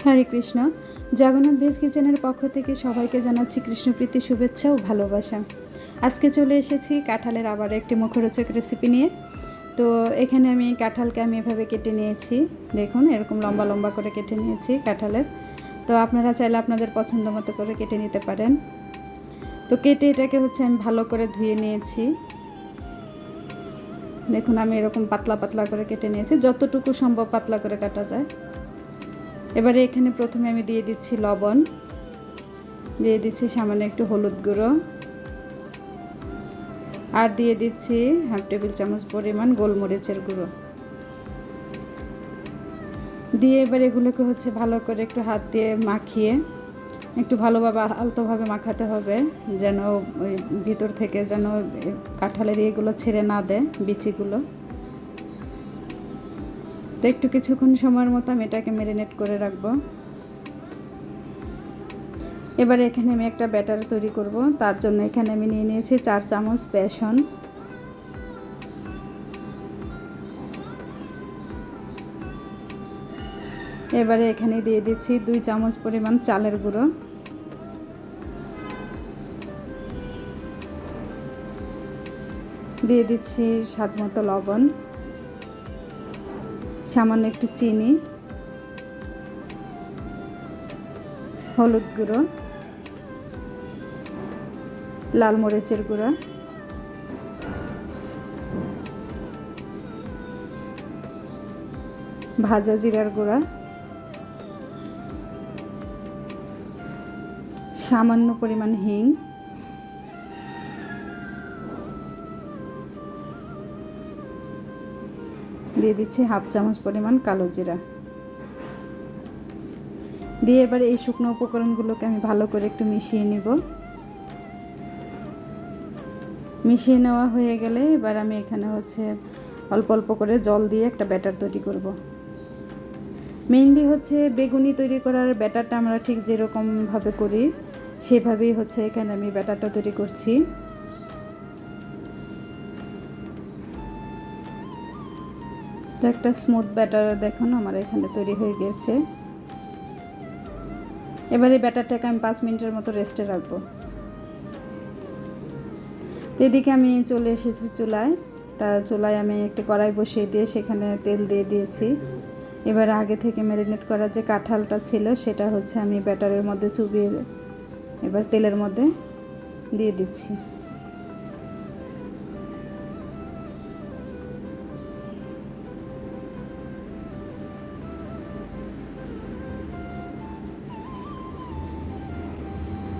হরে Krishna. Jagannath veg কিচেনের পক্ষ থেকে সবাইকে জানাচ্ছি কৃষ্ণপ্রীতি শুভেচ্ছা ও ভালোবাসা। আজকে চলে এসেছি কাঁঠালের আবার একটি মুখরোচক রেসিপি নিয়ে। তো এখানে আমি কাঁঠালকে এভাবে কেটে নিয়েছি। দেখুন, এরকম লম্বা লম্বা করে কেটে নিয়েছি কাঁঠালের। তো আপনারা চাইলে আপনাদের পছন্দ মতো করে কেটে নিতে পারেন। তো কেটে এটাকে আমি ভালো করে ধুয়ে নিয়েছি। দেখুন, আমি এরকম পাতলা পাতলা করে কেটে নিয়েছি, যতটুকু সম্ভব পাতলা করে কাটা যায়। এবারে এখানে প্রথমে আমি দিয়ে দিচ্ছি লবণ, দিয়ে দিচ্ছি সামান্য একটু হলুদ গুঁড়ো, আর দিয়ে দিচ্ছি 1/2 টেবিল চামচ পরিমাণ গোলমরিচের গুঁড়ো দিয়ে এবার এগুলোকে ভালো করে একটু হাত দিয়ে মাখিয়ে একটু ভালোভাবে আলতোভাবে মাখাতে হবে, যেন ওই ভিতর থেকে যেন কাঁঠালের এগুলো ছেড়ে না দেয়, বিচিগুলো। তো একটু কিছুক্ষণ সময়ের মতো আমি এটাকে ম্যারিনেট করে রাখবো। এবারে এখানে আমি একটা ব্যাটার তৈরি করব। তার জন্য এখানে আমি নিয়ে নিয়েছি 4 চামচ বেসন, এবারে এখানে দিয়ে দিচ্ছি 2 চামচ পরিমাণ চালের গুঁড়ো, দিয়ে দিচ্ছি স্বাদ মতো লবণ, সামান্য একটু চিনি, হলুদ গুঁড়ো, লাল মরিচের গুঁড়া, ভাজা জিরার গুঁড়া, সামান্য পরিমাণ হিং, দিয়ে দিচ্ছি 1/2 চামচ পরিমাণ কালো জিরা দিয়ে এবারে এই শুকনো উপকরণগুলোকে আমি ভালো করে একটু মিশিয়ে নিব। মিশিয়ে নেওয়া হয়ে গেলে এবার আমি এখানে অল্প অল্প করে জল দিয়ে একটা ব্যাটার তৈরি করব। মেইনলি বেগুনি তৈরি করার ব্যাটারটা আমরা ঠিক যেরকমভাবে করি সেভাবেই এখানে আমি ব্যাটারটা তৈরি করছি। তো একটা স্মুথ ব্যাটার দেখুন আমার এখানে তৈরি হয়ে গিয়েছে। এবার এই ব্যাটারটাকে আমি 5 মিনিটের মতো রেস্টে রাখবো। তো এদিকে আমি চলে এসেছি চুলায়। চুলায় আমি একটা কড়াই বসিয়ে দিয়ে সেখানে তেল দিয়ে দিয়েছি। এবার আগে থেকে ম্যারিনেট করা যে কাঁঠালটা ছিল সেটা আমি ব্যাটারের মধ্যে চুবিয়ে এবার তেলের মধ্যে দিয়ে দিচ্ছি।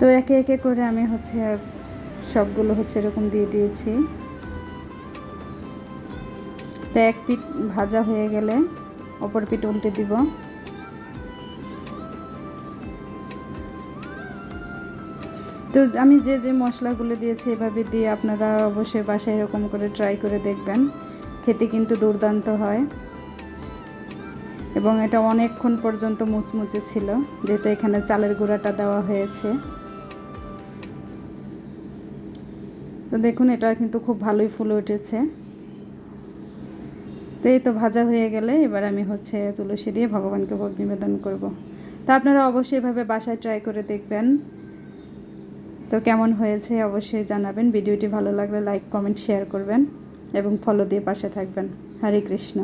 তো একে একে করে আমি সবগুলো এরকম দিয়ে দিয়েছি। তো এক পিঠ ভাজা হয়ে গেলে অপর পিঠ উল্টে দিব। তো আমি যে মশলাগুলো দিয়েছি এভাবে দিয়ে আপনারা অবশ্যই বাসায় এরকম করে ট্রাই করে দেখবেন, খেতে কিন্তু দুর্দান্ত হয় এবং এটা অনেকক্ষণ পর্যন্ত মুচমুচে ছিল, যেহেতু এখানে চালের গুঁড়াটা দেওয়া হয়েছে। তো দেখুন, এটা কিন্তু খুব ভালোই ফুলে উঠেছে। তো এই তো ভাজা হয়ে গেলে এবার আমি তুলসী দিয়ে ভগবানকে ভোগ নিবেদন করব। তা আপনারা অবশ্যই এভাবে বাসায় ট্রাই করে দেখবেন। তো কেমন হয়েছে অবশ্যই জানাবেন। ভিডিওটি ভালো লাগলে লাইক, কমেন্ট, শেয়ার করবেন এবং ফলো দিয়ে পাশে থাকবেন। হরে কৃষ্ণ।